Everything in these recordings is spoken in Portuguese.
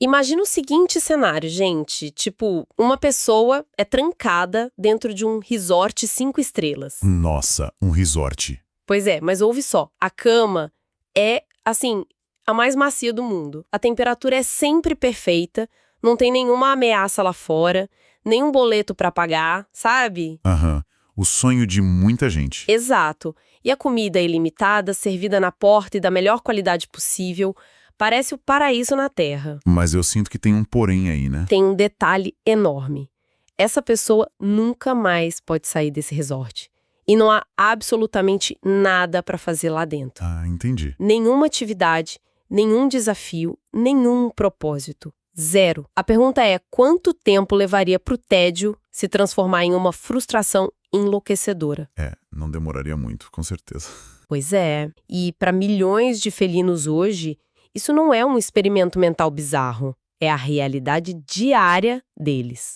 Imagina o seguinte cenário, gente. Tipo, uma pessoa é trancada dentro de um resort 5 estrelas. Nossa, um resort. Pois é, mas ouve só. A cama é, assim, a mais macia do mundo. A temperatura é sempre perfeita, não tem nenhuma ameaça lá fora, nenhum boleto pra pagar, sabe? Aham. O sonho de muita gente. Exato. E a comida é ilimitada, servida na porta e da melhor qualidade possível. Parece o paraíso na Terra. Mas eu sinto que tem um porém aí, né? Tem um detalhe enorme. Essa pessoa nunca mais pode sair desse resort. E não há absolutamente nada para fazer lá dentro. Ah, entendi. Nenhuma atividade, nenhum desafio, nenhum propósito. Zero. A pergunta é, quanto tempo levaria para o tédio se transformar em uma frustração enlouquecedora? Não demoraria muito, com certeza. Pois é. E para milhões de felinos hoje, isso não é um experimento mental bizarro. É a realidade diária deles.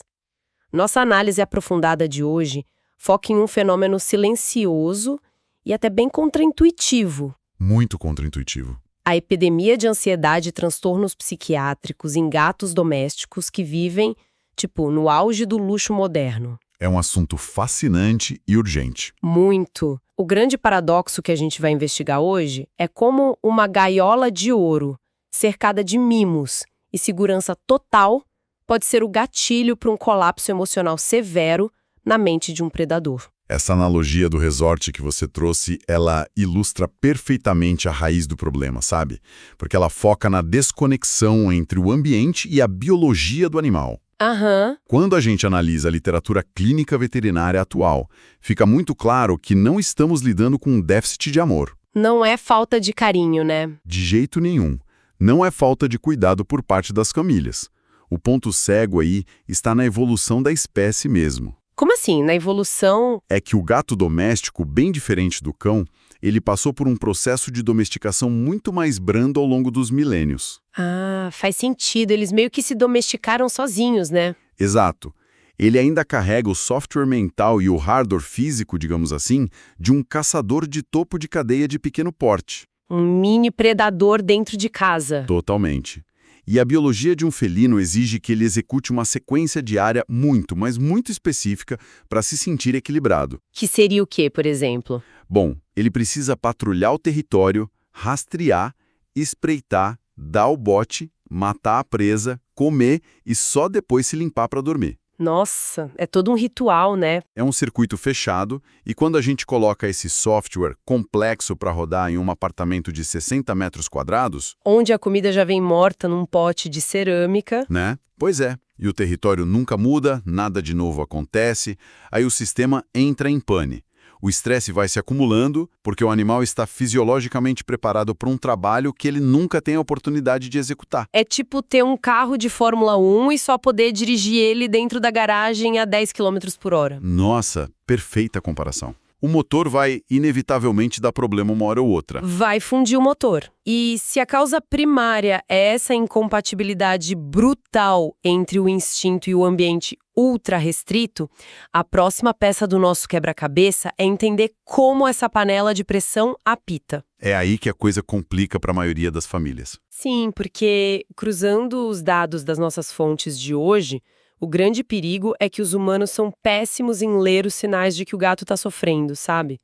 Nossa análise aprofundada de hoje foca em um fenômeno silencioso e até bem contraintuitivo. Muito contraintuitivo. A epidemia de ansiedade e transtornos psiquiátricos em gatos domésticos que vivem, tipo, no auge do luxo moderno. É um assunto fascinante e urgente. Muito. O grande paradoxo que a gente vai investigar hoje é como uma gaiola de ouro, cercada de mimos e segurança total, pode ser o gatilho para um colapso emocional severo na mente de um predador. Essa analogia do resort que você trouxe, ela ilustra perfeitamente a raiz do problema, sabe? Porque ela foca na desconexão entre o ambiente e a biologia do animal. Aham. Quando a gente analisa a literatura clínica veterinária atual, fica muito claro que não estamos lidando com um déficit de amor. Não é falta de carinho, né? De jeito nenhum. Não é falta de cuidado por parte das famílias. O ponto cego aí está na evolução da espécie mesmo. Como assim? Na evolução? É que o gato doméstico, bem diferente do cão, ele passou por um processo de domesticação muito mais brando ao longo dos milênios. Ah, faz sentido. Eles meio que se domesticaram sozinhos, né? Exato. Ele ainda carrega o software mental e o hardware físico, digamos assim, de um caçador de topo de cadeia de pequeno porte. Um mini predador dentro de casa. Totalmente. E a biologia de um felino exige que ele execute uma sequência diária muito, mas muito específica para se sentir equilibrado. Que seria o quê, por exemplo? Bom, ele precisa patrulhar o território, rastrear, espreitar, dar o bote, matar a presa, comer e só depois se limpar para dormir. Nossa, é todo um ritual, né? É um circuito fechado e quando a gente coloca esse software complexo para rodar em um apartamento de 60 metros quadrados, Onde a comida já vem morta num pote de cerâmica. né? Pois é. E o território nunca muda, nada de novo acontece, aí o sistema entra em pane. O estresse vai se acumulando porque o animal está fisiologicamente preparado para um trabalho que ele nunca tem a oportunidade de executar. É tipo ter um carro de Fórmula 1 e só poder dirigir ele dentro da garagem a 10 km por hora. Nossa, perfeita comparação. O motor vai inevitavelmente dar problema uma hora ou outra. Vai fundir o motor. E se a causa primária é essa incompatibilidade brutal entre o instinto e o ambiente ultra restrito, a próxima peça do nosso quebra-cabeça é entender como essa panela de pressão apita. É aí que a coisa complica para a maioria das famílias. Sim, porque cruzando os dados das nossas fontes de hoje, o grande perigo é que os humanos são péssimos em ler os sinais de que o gato está sofrendo, sabe?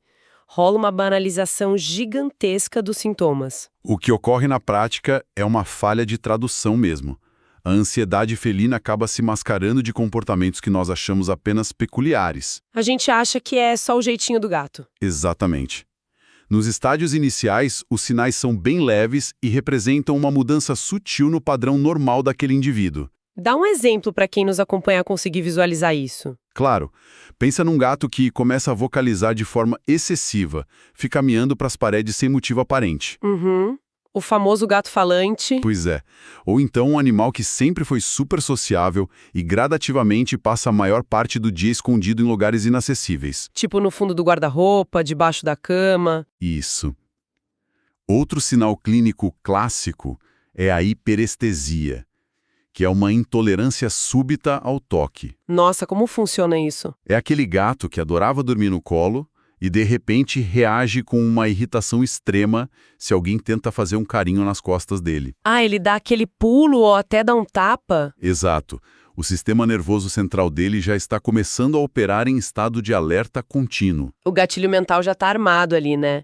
Rola uma banalização gigantesca dos sintomas. O que ocorre na prática é uma falha de tradução mesmo. A ansiedade felina acaba se mascarando de comportamentos que nós achamos apenas peculiares. A gente acha que é só o jeitinho do gato. Exatamente. Nos estádios iniciais, os sinais são bem leves e representam uma mudança sutil no padrão normal daquele indivíduo. Dá um exemplo para quem nos acompanha conseguir visualizar isso. Claro, pensa num gato que começa a vocalizar de forma excessiva, fica miando para as paredes sem motivo aparente. Uhum. O famoso gato falante. Pois é. Ou então um animal que sempre foi super sociável e gradativamente passa a maior parte do dia escondido em lugares inacessíveis. Tipo no fundo do guarda-roupa, debaixo da cama. Isso. Outro sinal clínico clássico é a hiperestesia, que é uma intolerância súbita ao toque. Nossa, como funciona isso? É aquele gato que adorava dormir no colo e de repente reage com uma irritação extrema se alguém tenta fazer um carinho nas costas dele. Ah, ele dá aquele pulo ou até dá um tapa? Exato. O sistema nervoso central dele já está começando a operar em estado de alerta contínuo. O gatilho mental já está armado ali, né?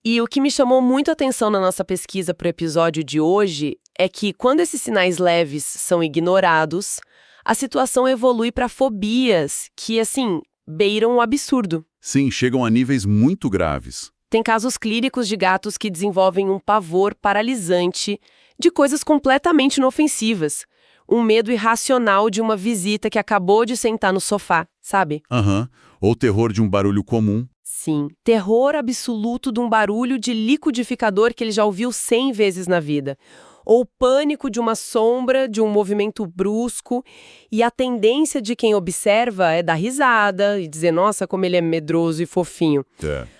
E o que me chamou muito a atenção na nossa pesquisa para o episódio de hoje é que quando esses sinais leves são ignorados, a situação evolui para fobias que, assim, beiram o absurdo. Sim, chegam a níveis muito graves. Tem casos clínicos de gatos que desenvolvem um pavor paralisante de coisas completamente inofensivas. Um medo irracional de uma visita que acabou de sentar no sofá, sabe? Ou terror de um barulho comum. Sim, terror absoluto de um barulho de liquidificador que ele já ouviu 100 vezes na vida. Ou pânico de uma sombra, de um movimento brusco. E a tendência de quem observa é dar risada e dizer, nossa, como ele é medroso e fofinho.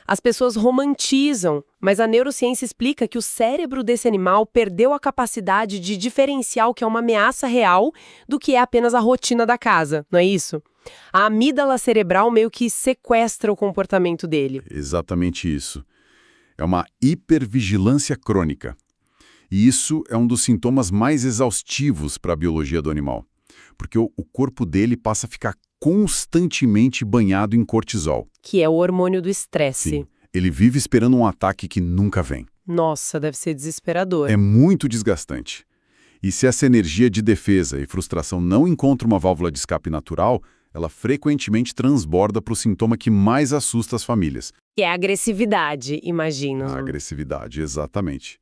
As pessoas romantizam, mas a neurociência explica que o cérebro desse animal perdeu a capacidade de diferenciar o que é uma ameaça real do que é apenas a rotina da casa, não é isso? A amígdala cerebral meio que sequestra o comportamento dele. Exatamente isso. É uma hipervigilância crônica. E isso é um dos sintomas mais exaustivos para a biologia do animal, porque o corpo dele passa a ficar constantemente banhado em cortisol. Que é o hormônio do estresse. Sim, ele vive esperando um ataque que nunca vem. Nossa, deve ser desesperador. É muito desgastante. E se essa energia de defesa e frustração não encontra uma válvula de escape natural, ela frequentemente transborda para o sintoma que mais assusta as famílias. Que é a agressividade, imagino. A agressividade, exatamente.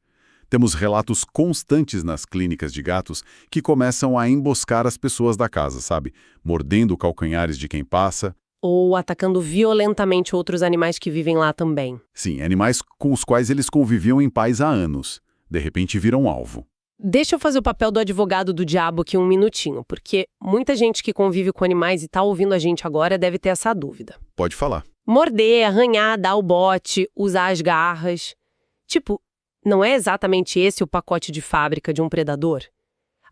Temos relatos constantes nas clínicas de gatos que começam a emboscar as pessoas da casa, sabe? Mordendo calcanhares de quem passa. Ou atacando violentamente outros animais que vivem lá também. Sim, animais com os quais eles conviviam em paz há anos. De repente viram alvo. Deixa eu fazer o papel do advogado do diabo aqui um minutinho, porque muita gente que convive com animais e tá ouvindo a gente agora deve ter essa dúvida. Pode falar. Morder, arranhar, dar o bote, usar as garras. Tipo, não é exatamente esse o pacote de fábrica de um predador?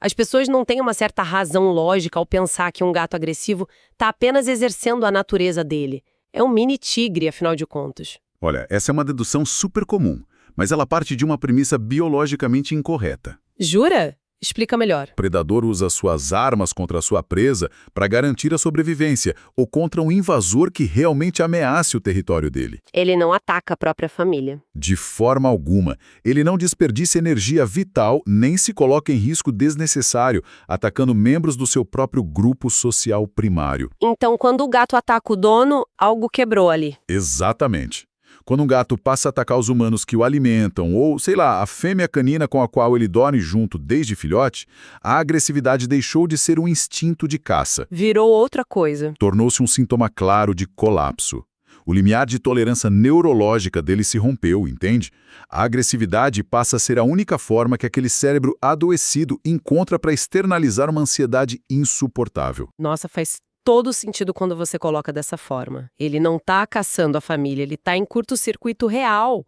As pessoas não têm uma certa razão lógica ao pensar que um gato agressivo está apenas exercendo a natureza dele. É um mini tigre, afinal de contas. Olha, essa é uma dedução super comum, mas ela parte de uma premissa biologicamente incorreta. Jura? Explica melhor. O predador usa suas armas contra a sua presa para garantir a sobrevivência, ou contra um invasor que realmente ameace o território dele. Ele não ataca a própria família. De forma alguma. Ele não desperdiça energia vital, nem se coloca em risco desnecessário, atacando membros do seu próprio grupo social primário. Então, quando o gato ataca o dono, algo quebrou ali. Exatamente. Quando um gato passa a atacar os humanos que o alimentam, ou, sei lá, a fêmea canina com a qual ele dorme junto desde filhote, a agressividade deixou de ser um instinto de caça. Virou outra coisa. Tornou-se um sintoma claro de colapso. O limiar de tolerância neurológica dele se rompeu, entende? A agressividade passa a ser a única forma que aquele cérebro adoecido encontra para externalizar uma ansiedade insuportável. Nossa, faz todo sentido quando você coloca dessa forma. Ele não tá caçando a família, ele tá em curto-circuito real.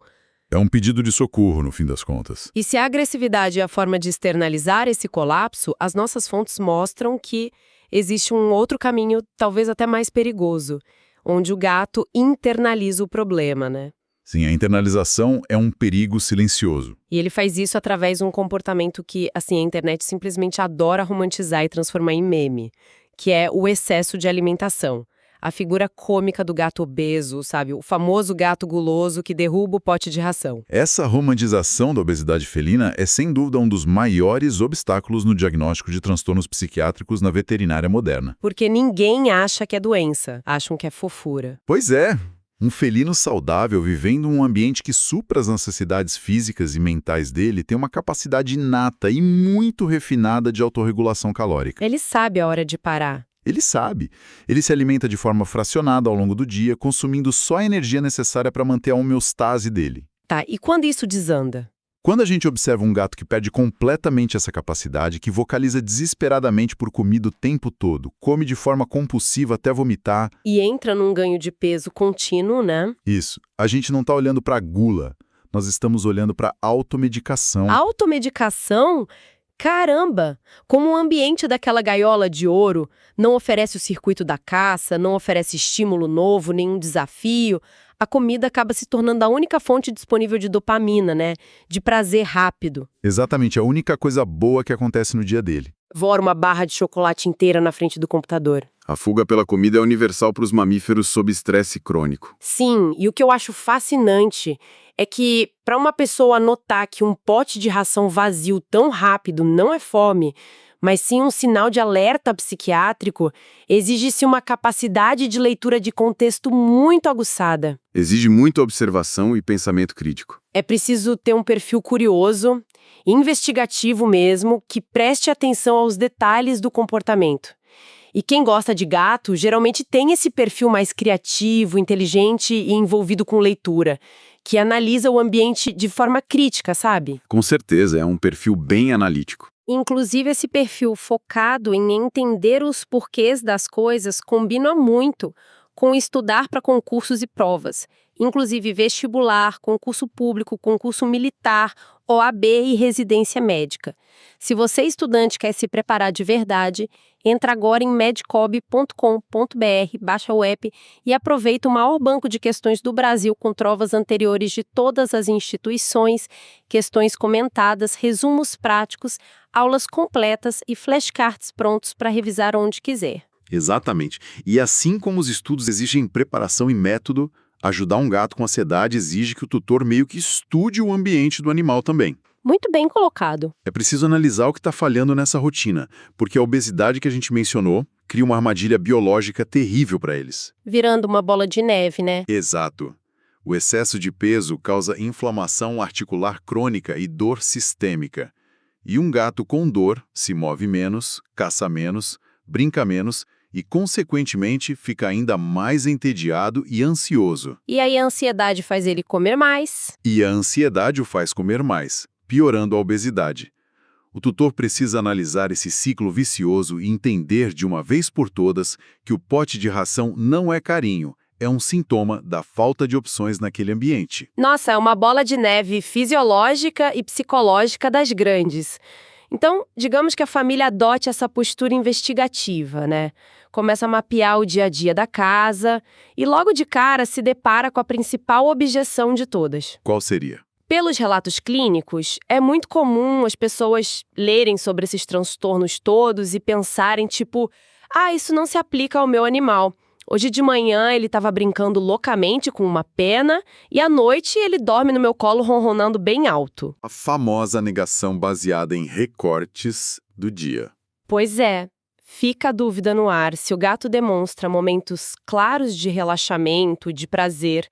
É um pedido de socorro, no fim das contas. E se a agressividade é a forma de externalizar esse colapso, as nossas fontes mostram que existe um outro caminho, talvez até mais perigoso, onde o gato internaliza o problema, né? Sim, a internalização é um perigo silencioso. E ele faz isso através de um comportamento que, assim, a internet simplesmente adora romantizar e transformar em meme, que é o excesso de alimentação. A figura cômica do gato obeso, sabe? O famoso gato guloso que derruba o pote de ração. Essa romantização da obesidade felina é sem dúvida um dos maiores obstáculos no diagnóstico de transtornos psiquiátricos na veterinária moderna. Porque ninguém acha que é doença, acham que é fofura. Pois é, um felino saudável vivendo em um ambiente que supra as necessidades físicas e mentais dele tem uma capacidade inata e muito refinada de autorregulação calórica. Ele sabe a hora de parar. Ele sabe. Ele se alimenta de forma fracionada ao longo do dia, consumindo só a energia necessária para manter a homeostase dele. Tá, e quando isso desanda? Quando a gente observa um gato que perde completamente essa capacidade, que vocaliza desesperadamente por comida o tempo todo, come de forma compulsiva até vomitar... E entra num ganho de peso contínuo, né? Isso. A gente não está olhando para a gula, nós estamos olhando para a automedicação. Automedicação? Caramba! Como o ambiente daquela gaiola de ouro não oferece o circuito da caça, não oferece estímulo novo, nenhum desafio, a comida acaba se tornando a única fonte disponível de dopamina, né? De prazer rápido. Exatamente, a única coisa boa que acontece no dia dele. Vora uma barra de chocolate inteira na frente do computador. A fuga pela comida é universal para os mamíferos sob estresse crônico. Sim, e o que eu acho fascinante é que, para uma pessoa notar que um pote de ração vazio tão rápido não é fome, mas sim um sinal de alerta psiquiátrico, exige-se uma capacidade de leitura de contexto muito aguçada. Exige muita observação e pensamento crítico. É preciso ter um perfil curioso, investigativo mesmo, que preste atenção aos detalhes do comportamento. E quem gosta de gato geralmente tem esse perfil mais criativo, inteligente e envolvido com leitura, que analisa o ambiente de forma crítica, sabe? Com certeza, é um perfil bem analítico. Inclusive, esse perfil focado em entender os porquês das coisas combina muito com estudar para concursos e provas, inclusive vestibular, concurso público, concurso militar, OAB e residência médica. Se você, estudante, quer se preparar de verdade, entra agora em medcob.com.br, baixa o app e aproveita o maior banco de questões do Brasil com provas anteriores de todas as instituições, questões comentadas, resumos práticos, aulas completas e flashcards prontos para revisar onde quiser. Exatamente. E assim como os estudos exigem preparação e método, ajudar um gato com ansiedade exige que o tutor meio que estude o ambiente do animal também. Muito bem colocado. É preciso analisar o que está falhando nessa rotina, porque a obesidade que a gente mencionou cria uma armadilha biológica terrível para eles. Virando uma bola de neve, né? Exato. O excesso de peso causa inflamação articular crônica e dor sistêmica. E um gato com dor se move menos, caça menos, brinca menos e, consequentemente, fica ainda mais entediado e ansioso. E aí a ansiedade faz ele comer mais. E a ansiedade o faz comer mais, piorando a obesidade. O tutor precisa analisar esse ciclo vicioso e entender de uma vez por todas que o pote de ração não é carinho, é um sintoma da falta de opções naquele ambiente. Nossa, é uma bola de neve fisiológica e psicológica das grandes. Então, digamos que a família adote essa postura investigativa, né? Começa a mapear o dia a dia da casa e logo de cara se depara com a principal objeção de todas. Qual seria? Pelos relatos clínicos, é muito comum as pessoas lerem sobre esses transtornos todos e pensarem tipo, isso não se aplica ao meu animal. Hoje de manhã ele estava brincando loucamente com uma pena e à noite ele dorme no meu colo ronronando bem alto. A famosa negação baseada em recortes do dia. Pois é, fica a dúvida no ar se o gato demonstra momentos claros de relaxamento, de prazer.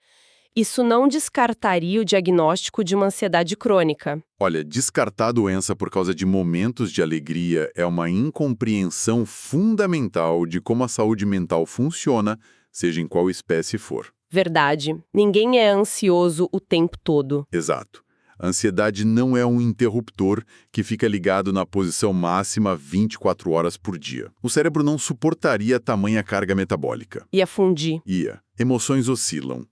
Isso não descartaria o diagnóstico de uma ansiedade crônica. Olha, descartar a doença por causa de momentos de alegria é uma incompreensão fundamental de como a saúde mental funciona, seja em qual espécie for. Verdade. Ninguém é ansioso o tempo todo. Exato. A ansiedade não é um interruptor que fica ligado na posição máxima 24 horas por dia. O cérebro não suportaria tamanha carga metabólica. Ia fundir. Ia. Emoções oscilam.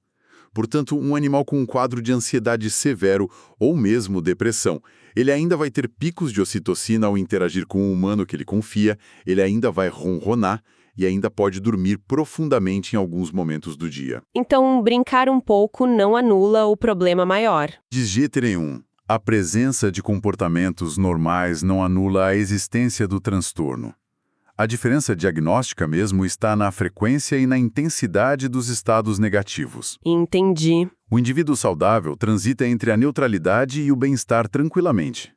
Portanto, um animal com um quadro de ansiedade severo ou mesmo depressão, ele ainda vai ter picos de ocitocina ao interagir com o humano que ele confia, ele ainda vai ronronar e ainda pode dormir profundamente em alguns momentos do dia. Então, brincar um pouco não anula o problema maior. De jeito nenhum. A presença de comportamentos normais não anula a existência do transtorno. A diferença diagnóstica mesmo está na frequência e na intensidade dos estados negativos. Entendi. O indivíduo saudável transita entre a neutralidade e o bem-estar tranquilamente.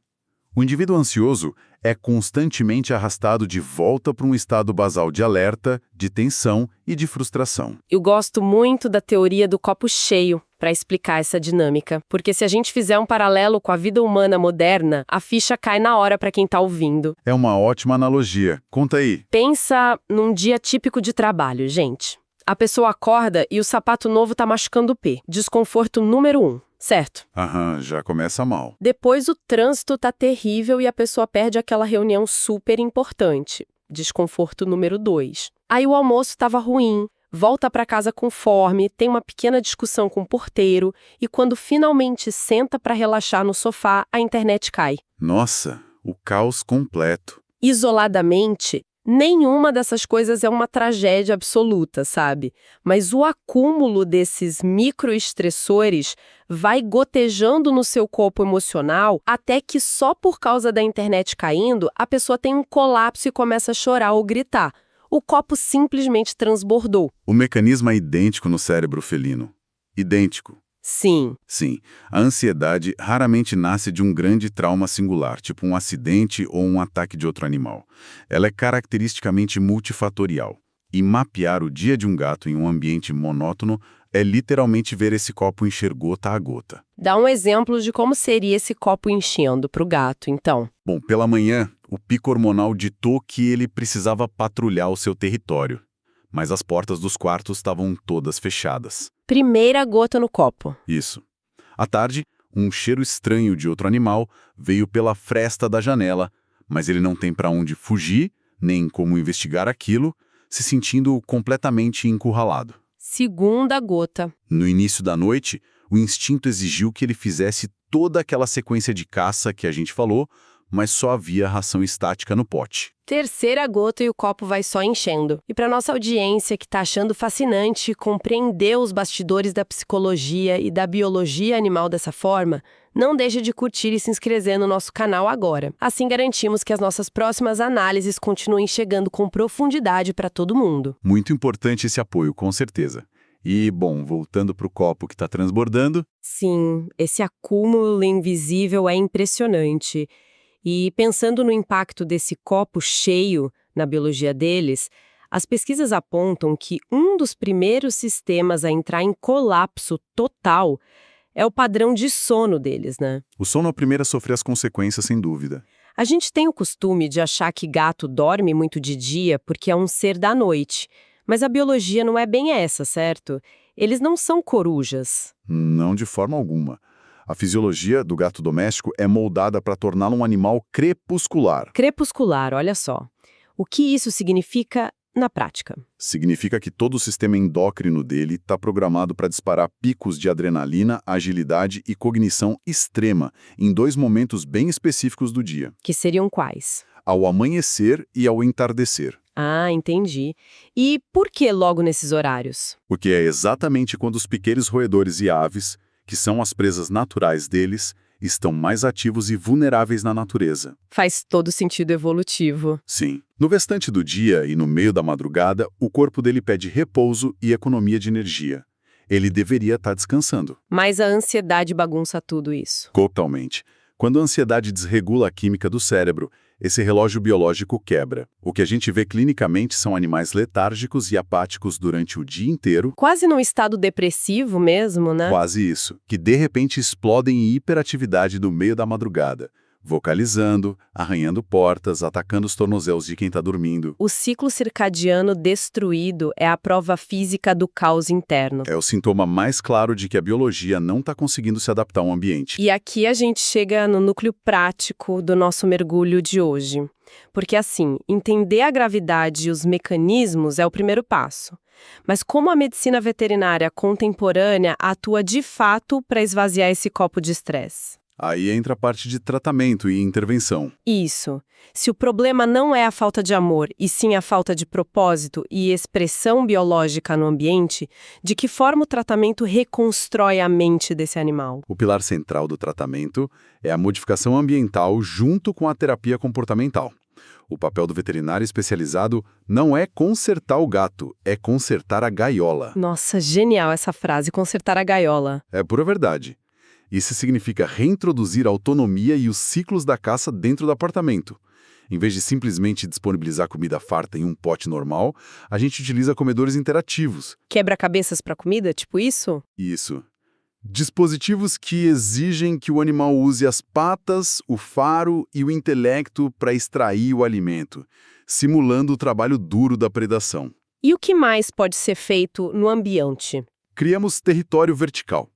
O indivíduo ansioso é constantemente arrastado de volta para um estado basal de alerta, de tensão e de frustração. Eu gosto muito da teoria do copo cheio para explicar essa dinâmica, porque se a gente fizer um paralelo com a vida humana moderna, a ficha cai na hora para quem está ouvindo. É uma ótima analogia. Conta aí. Pensa num dia típico de trabalho, gente. A pessoa acorda e o sapato novo está machucando o pé. Desconforto número 1. Certo? Aham, já começa mal. Depois o trânsito tá terrível e a pessoa perde aquela reunião super importante. Desconforto número 2. Aí o almoço estava ruim, volta para casa com fome, tem uma pequena discussão com o porteiro e quando finalmente senta para relaxar no sofá, a internet cai. Nossa, o caos completo. Isoladamente, Nenhuma dessas coisas é uma tragédia absoluta, sabe? Mas o acúmulo desses microestressores vai gotejando no seu corpo emocional até que só por causa da internet caindo, a pessoa tem um colapso e começa a chorar ou gritar. O copo simplesmente transbordou. O mecanismo é idêntico no cérebro felino. Idêntico. Sim. Sim, a ansiedade raramente nasce de um grande trauma singular, tipo um acidente ou um ataque de outro animal. Ela é caracteristicamente multifatorial. E mapear o dia de um gato em um ambiente monótono é literalmente ver esse copo encher gota a gota. Dá um exemplo de como seria esse copo enchendo para o gato, então. Bom, pela manhã, o pico hormonal ditou que ele precisava patrulhar o seu território. Mas as portas dos quartos estavam todas fechadas. Primeira gota no copo. Isso. À tarde, um cheiro estranho de outro animal veio pela fresta da janela, mas ele não tem para onde fugir, nem como investigar aquilo, se sentindo completamente encurralado. Segunda gota. No início da noite, o instinto exigiu que ele fizesse toda aquela sequência de caça que a gente falou, mas só havia ração estática no pote. Terceira gota e o copo vai só enchendo. E para nossa audiência que está achando fascinante compreender os bastidores da psicologia e da biologia animal dessa forma, não deixe de curtir e se inscrever no nosso canal agora. Assim garantimos que as nossas próximas análises continuem chegando com profundidade para todo mundo. Muito importante esse apoio, com certeza. E, bom, voltando para o copo que está transbordando... Sim, esse acúmulo invisível é impressionante. E pensando no impacto desse copo cheio na biologia deles, as pesquisas apontam que um dos primeiros sistemas a entrar em colapso total é o padrão de sono deles, né? O sono é o primeiro a sofrer as consequências, sem dúvida. A gente tem o costume de achar que gato dorme muito de dia porque é um ser da noite. Mas a biologia não é bem essa, certo? Eles não são corujas. Não de forma alguma. A fisiologia do gato doméstico é moldada para torná-lo um animal crepuscular. Crepuscular, olha só. O que isso significa na prática? Significa que todo o sistema endócrino dele está programado para disparar picos de adrenalina, agilidade e cognição extrema em 2 momentos bem específicos do dia. Que seriam quais? Ao amanhecer e ao entardecer. Ah, entendi. E por que logo nesses horários? Porque é exatamente quando os pequenos roedores e aves, que são as presas naturais deles, estão mais ativos e vulneráveis na natureza. Faz todo sentido evolutivo. Sim. No restante do dia e no meio da madrugada, o corpo dele pede repouso e economia de energia. Ele deveria estar descansando. Mas a ansiedade bagunça tudo isso. Totalmente. Quando a ansiedade desregula a química do cérebro, esse relógio biológico quebra. O que a gente vê clinicamente são animais letárgicos e apáticos durante o dia inteiro. Quase num estado depressivo mesmo, né? Quase isso. Que de repente explodem em hiperatividade no meio da madrugada. Vocalizando, arranhando portas, atacando os tornozelos de quem está dormindo. O ciclo circadiano destruído é a prova física do caos interno. É o sintoma mais claro de que a biologia não está conseguindo se adaptar ao ambiente. E aqui a gente chega no núcleo prático do nosso mergulho de hoje. Porque assim, entender a gravidade e os mecanismos é o primeiro passo. Mas como a medicina veterinária contemporânea atua de fato para esvaziar esse copo de estresse? Aí entra a parte de tratamento e intervenção. Isso. Se o problema não é a falta de amor, e sim a falta de propósito e expressão biológica no ambiente, de que forma o tratamento reconstrói a mente desse animal? O pilar central do tratamento é a modificação ambiental junto com a terapia comportamental. O papel do veterinário especializado não é consertar o gato, é consertar a gaiola. Nossa, genial essa frase, consertar a gaiola. É pura verdade. Isso significa reintroduzir a autonomia e os ciclos da caça dentro do apartamento. Em vez de simplesmente disponibilizar comida farta em um pote normal, a gente utiliza comedores interativos. Quebra-cabeças para comida, tipo isso? Isso. Dispositivos que exigem que o animal use as patas, o faro e o intelecto para extrair o alimento, simulando o trabalho duro da predação. E o que mais pode ser feito no ambiente? Criamos território vertical.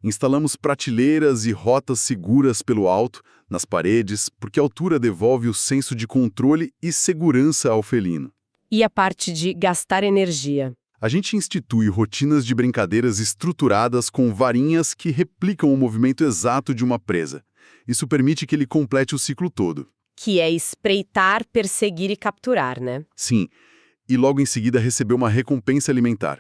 Instalamos prateleiras e rotas seguras pelo alto, nas paredes, porque a altura devolve o senso de controle e segurança ao felino. E a parte de gastar energia? A gente institui rotinas de brincadeiras estruturadas com varinhas que replicam o movimento exato de uma presa. Isso permite que ele complete o ciclo todo. Que é espreitar, perseguir e capturar, né? Sim, e logo em seguida recebeu uma recompensa alimentar.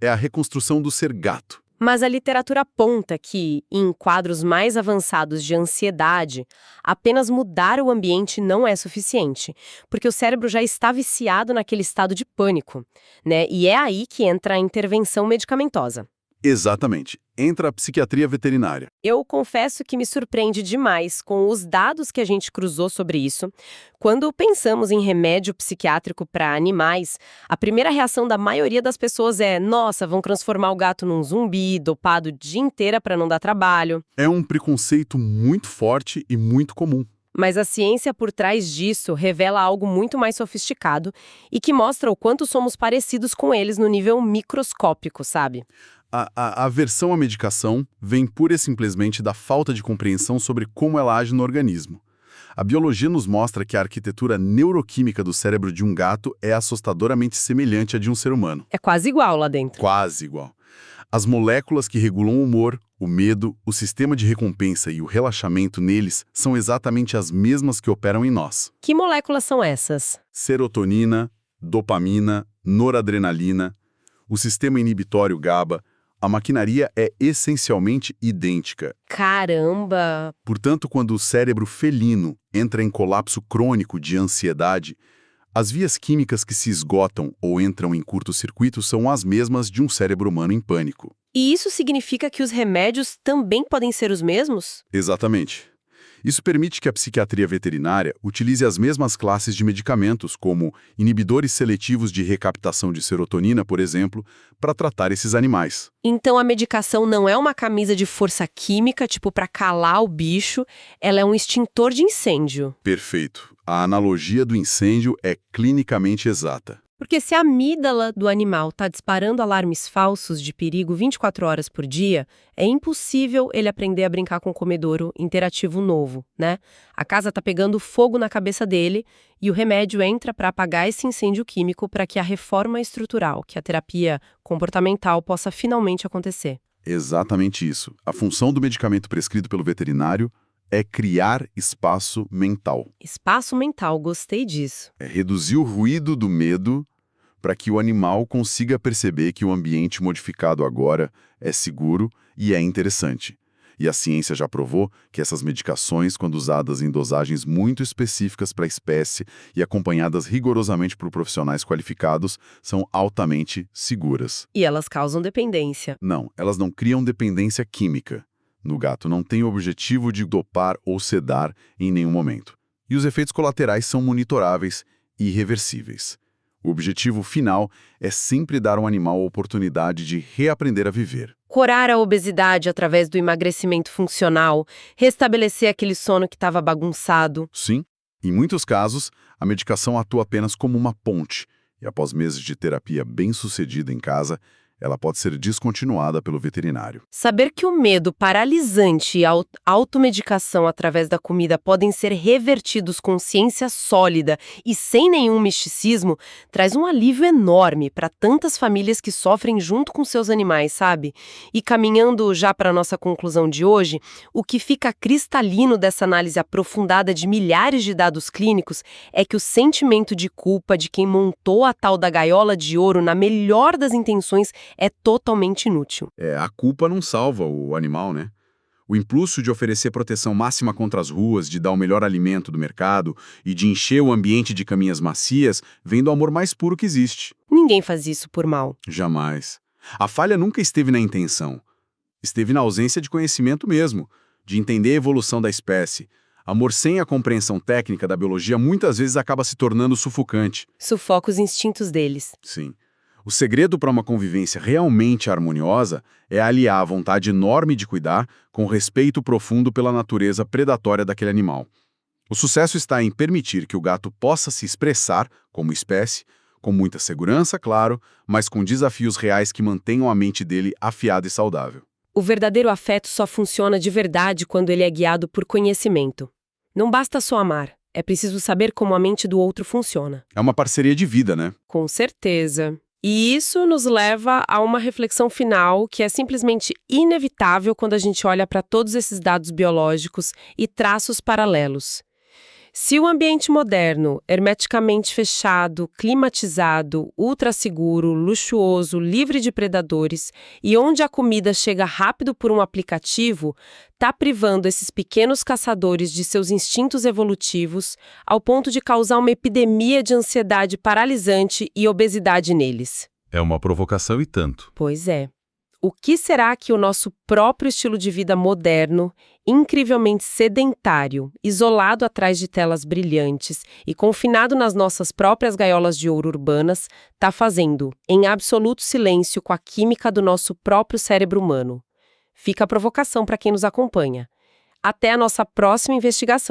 É a reconstrução do ser gato. Mas a literatura aponta que, em quadros mais avançados de ansiedade, apenas mudar o ambiente não é suficiente, porque o cérebro já está viciado naquele estado de pânico, né? E é aí que entra a intervenção medicamentosa. Exatamente. Entra a psiquiatria veterinária. Eu confesso que me surpreende demais com os dados que a gente cruzou sobre isso. Quando pensamos em remédio psiquiátrico para animais, a primeira reação da maioria das pessoas é: nossa, vão transformar o gato num zumbi, dopado o dia inteiro para não dar trabalho. É um preconceito muito forte e muito comum. Mas a ciência por trás disso revela algo muito mais sofisticado e que mostra o quanto somos parecidos com eles no nível microscópico, sabe? A aversão à medicação vem pura e simplesmente da falta de compreensão sobre como ela age no organismo. A biologia nos mostra que a arquitetura neuroquímica do cérebro de um gato é assustadoramente semelhante à de um ser humano. É quase igual lá dentro. Quase igual. As moléculas que regulam o humor, o medo, o sistema de recompensa e o relaxamento neles são exatamente as mesmas que operam em nós. Que moléculas são essas? Serotonina, dopamina, noradrenalina, o sistema inibitório GABA. A maquinaria é essencialmente idêntica. Caramba! Portanto, quando o cérebro felino entra em colapso crônico de ansiedade, as vias químicas que se esgotam ou entram em curto-circuito são as mesmas de um cérebro humano em pânico. E isso significa que os remédios também podem ser os mesmos? Exatamente. Isso permite que a psiquiatria veterinária utilize as mesmas classes de medicamentos, como inibidores seletivos de recaptação de serotonina, por exemplo, para tratar esses animais. Então a medicação não é uma camisa de força química, tipo para calar o bicho, ela é um extintor de incêndio. Perfeito. A analogia do incêndio é clinicamente exata. Porque se a amígdala do animal está disparando alarmes falsos de perigo 24 horas por dia, é impossível ele aprender a brincar com o comedouro interativo novo, né? A casa está pegando fogo na cabeça dele e o remédio entra para apagar esse incêndio químico para que a reforma estrutural, que a terapia comportamental possa finalmente acontecer. Exatamente isso. A função do medicamento prescrito pelo veterinário é criar espaço mental. Espaço mental, gostei disso. É reduzir o ruído do medo para que o animal consiga perceber que o ambiente modificado agora é seguro e é interessante. E a ciência já provou que essas medicações, quando usadas em dosagens muito específicas para a espécie e acompanhadas rigorosamente por profissionais qualificados, são altamente seguras. E elas causam dependência. Não, elas não criam dependência química. No gato não tem o objetivo de dopar ou sedar em nenhum momento. E os efeitos colaterais são monitoráveis e irreversíveis. O objetivo final é sempre dar ao animal a oportunidade de reaprender a viver. Curar a obesidade através do emagrecimento funcional, restabelecer aquele sono que estava bagunçado. Sim, em muitos casos, a medicação atua apenas como uma ponte, e após meses de terapia bem-sucedida em casa, ela pode ser descontinuada pelo veterinário. Saber que o medo paralisante e a automedicação através da comida podem ser revertidos com ciência sólida e sem nenhum misticismo traz um alívio enorme para tantas famílias que sofrem junto com seus animais, sabe? E caminhando já para a nossa conclusão de hoje, o que fica cristalino dessa análise aprofundada de milhares de dados clínicos é que o sentimento de culpa de quem montou a tal da gaiola de ouro na melhor das intenções é totalmente inútil. A culpa não salva o animal, né? O impulso de oferecer proteção máxima contra as ruas, de dar o melhor alimento do mercado e de encher o ambiente de caminhas macias vem do amor mais puro que existe. Ninguém faz isso por mal. Jamais. A falha nunca esteve na intenção. Esteve na ausência de conhecimento mesmo, de entender a evolução da espécie. Amor sem a compreensão técnica da biologia muitas vezes acaba se tornando sufocante. Sufoca os instintos deles. Sim. O segredo para uma convivência realmente harmoniosa é aliar a vontade enorme de cuidar com respeito profundo pela natureza predatória daquele animal. O sucesso está em permitir que o gato possa se expressar como espécie, com muita segurança, claro, mas com desafios reais que mantenham a mente dele afiada e saudável. O verdadeiro afeto só funciona de verdade quando ele é guiado por conhecimento. Não basta só amar, é preciso saber como a mente do outro funciona. É uma parceria de vida, né? Com certeza. E isso nos leva a uma reflexão final que é simplesmente inevitável quando a gente olha para todos esses dados biológicos e traços paralelos. Se o ambiente moderno, hermeticamente fechado, climatizado, ultrasseguro, luxuoso, livre de predadores e onde a comida chega rápido por um aplicativo, está privando esses pequenos caçadores de seus instintos evolutivos ao ponto de causar uma epidemia de ansiedade paralisante e obesidade neles. É uma provocação e tanto. Pois é. O que será que o nosso próprio estilo de vida moderno, incrivelmente sedentário, isolado atrás de telas brilhantes e confinado nas nossas próprias gaiolas de ouro urbanas, está fazendo, em absoluto silêncio com a química do nosso próprio cérebro humano? Fica a provocação para quem nos acompanha. Até a nossa próxima investigação.